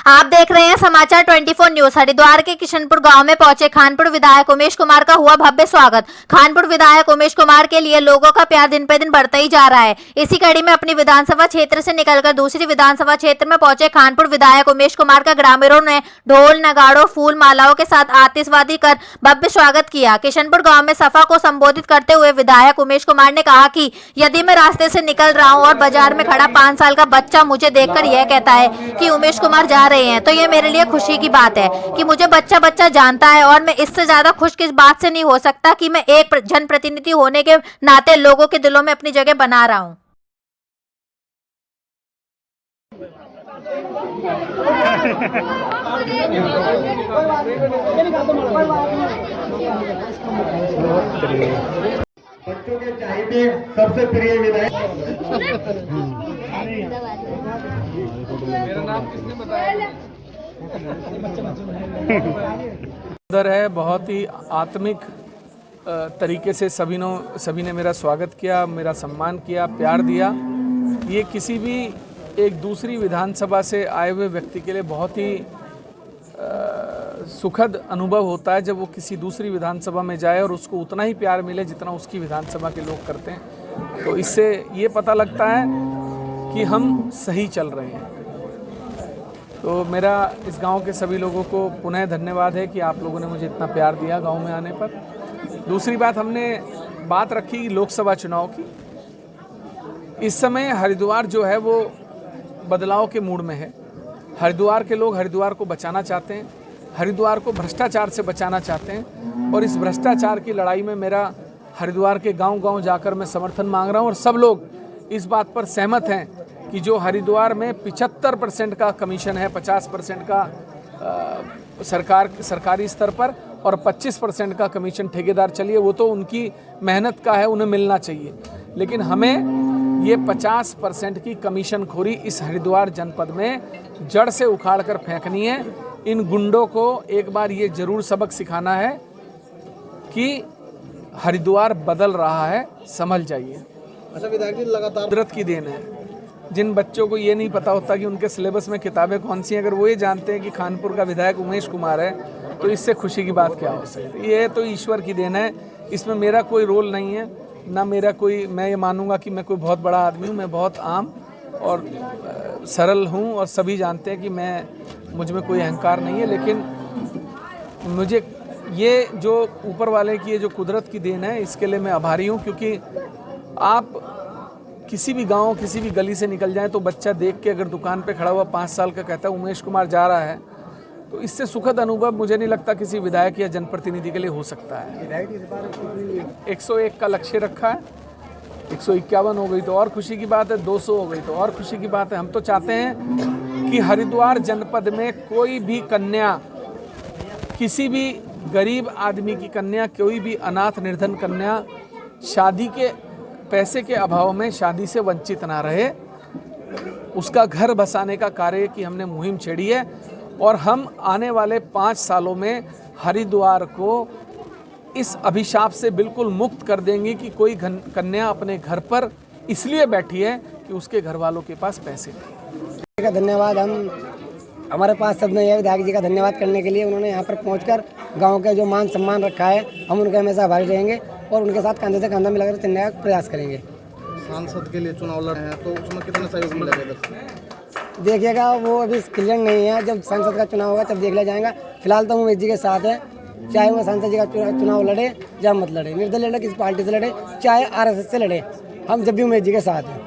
आप देख रहे हैं समाचार 24 न्यूज। हरिद्वार के किशनपुर गांव में पहुंचे खानपुर विधायक उमेश कुमार का हुआ भव्य स्वागत। खानपुर विधायक उमेश कुमार के लिए लोगों का प्यार दिन पे दिन बढ़ता ही जा रहा है। इसी कड़ी में अपनी विधानसभा क्षेत्र से निकलकर दूसरी विधानसभा क्षेत्र में पहुंचे खानपुर विधायक उमेश कुमार का ग्रामीणों ने ढोल नगाड़ों फूल मालाओं के साथ आतिशबाजी कर भव्य स्वागत किया। किशनपुर गाँव में सभा को संबोधित करते हुए विधायक उमेश कुमार ने कहा कि यदि मैं रास्ते से निकल रहा हूँ और बाजार में खड़ा 5 साल का बच्चा मुझे देखकर यह कहता है कि उमेश कुमार जा रहे हैं तो ये मेरे लिए खुशी की बात है कि मुझे बच्चा जानता है, और मैं इससे ज्यादा खुश किस बात से नहीं हो सकता कि मैं एक जनप्रतिनिधि होने के नाते लोगों के दिलों में अपनी जगह बना रहा हूं। बच्चों के चाहिए सबसे प्रिय विधायक। मेरा नाम किसने बताया? उधर है, बहुत ही आत्मिक तरीके से सभी ने मेरा स्वागत किया, मेरा सम्मान किया, प्यार दिया। ये किसी भी एक दूसरी विधानसभा से आए हुए व्यक्ति के लिए बहुत ही सुखद अनुभव होता है जब वो किसी दूसरी विधानसभा में जाए और उसको उतना ही प्यार मिले जितना उसकी विधानसभा के लोग करते हैं। तो इससे ये पता लगता है कि हम सही चल रहे हैं। तो मेरा इस गांव के सभी लोगों को पुनः धन्यवाद है कि आप लोगों ने मुझे इतना प्यार दिया गांव में आने पर। दूसरी बात, हमने बात रखी लोकसभा चुनाव की। इस समय हरिद्वार जो है वो बदलाव के मूड में है। हरिद्वार के लोग हरिद्वार को बचाना चाहते हैं, हरिद्वार को भ्रष्टाचार से बचाना चाहते हैं, और इस भ्रष्टाचार की लड़ाई में मेरा हरिद्वार के गांव-गांव जाकर मैं समर्थन मांग रहा हूं। और सब लोग इस बात पर सहमत हैं कि जो हरिद्वार में 75% का कमीशन है, 50% का सरकारी स्तर पर और 25% का कमीशन ठेकेदार चलिए, वो तो उनकी मेहनत का है, उन्हें मिलना चाहिए। लेकिन हमें ये 50% की कमीशनखोरी इस हरिद्वार जनपद में जड़ से उखाड़ कर फेंकनी है। इन गुंडों को एक बार ये जरूर सबक सिखाना है कि हरिद्वार बदल रहा है, संभल जाइए। अच्छा विधायक जी, लगातार कुदरत की देन है। जिन बच्चों को ये नहीं पता होता कि उनके सिलेबस में किताबें कौन सी हैं, अगर वो ये जानते हैं कि खानपुर का विधायक उमेश कुमार है तो इससे खुशी की बात क्या हो सकती है। ये तो ईश्वर की देन है, इसमें मेरा कोई रोल नहीं है, ना मेरा कोई, मैं ये मानूंगा कि मैं कोई बहुत बड़ा आदमी हूँ। मैं बहुत आम और सरल हूँ और सभी जानते हैं कि मुझ में कोई अहंकार नहीं है। लेकिन मुझे ये जो ऊपर वाले की ये जो कुदरत की देन है, इसके लिए मैं आभारी हूँ। क्योंकि आप किसी भी गांव, किसी भी गली से निकल जाएं तो बच्चा देख के अगर दुकान पे खड़ा हुआ 5 साल का कहता है उमेश कुमार जा रहा है, तो इससे सुखद अनुभव मुझे नहीं लगता किसी विधायक या जनप्रतिनिधि के लिए हो सकता है। 101 का लक्ष्य रखा है, 151 हो गई तो और खुशी की बात है, 200 हो गई तो और खुशी की बात है। हम तो चाहते हैं कि हरिद्वार जनपद में कोई भी कन्या, किसी भी गरीब आदमी की कन्या, कोई भी अनाथ निर्धन कन्या शादी के पैसे के अभाव में शादी से वंचित ना रहे। उसका घर बसाने का कार्य की हमने मुहिम छेड़ी है, और हम आने वाले 5 सालों में हरिद्वार को इस अभिशाप से बिल्कुल मुक्त कर देंगे कि कोई कन्या अपने घर पर इसलिए बैठी है कि उसके घर वालों के पास पैसे नहीं। का धन्यवाद। हमारे पास शब्द नहीं है विधायक जी का धन्यवाद करने के लिए। उन्होंने यहाँ पर पहुँचकर गांव का जो मान सम्मान रखा है, हम उनके हमेशा आभारी रहेंगे और उनके साथ कंधे से कंधा मिलाकर चलने का प्रयास करेंगे। सांसद के लिए चुनाव लड़े हैं तो उसमें कितना सहयोग मिलेगा? देखिएगा, वो अभी क्लियर नहीं है। जब सांसद का चुनाव होगा तब देख लिया जाएगा। फिलहाल तो हम उमेश जी के साथ हैं, चाहे वो सांसद जी का चुनाव लड़े या मत लड़े, निर्दलीय लड़े, किसी पार्टी से लड़े, चाहे RSS से लड़े, हम जब भी उमेश जी के साथ हैं।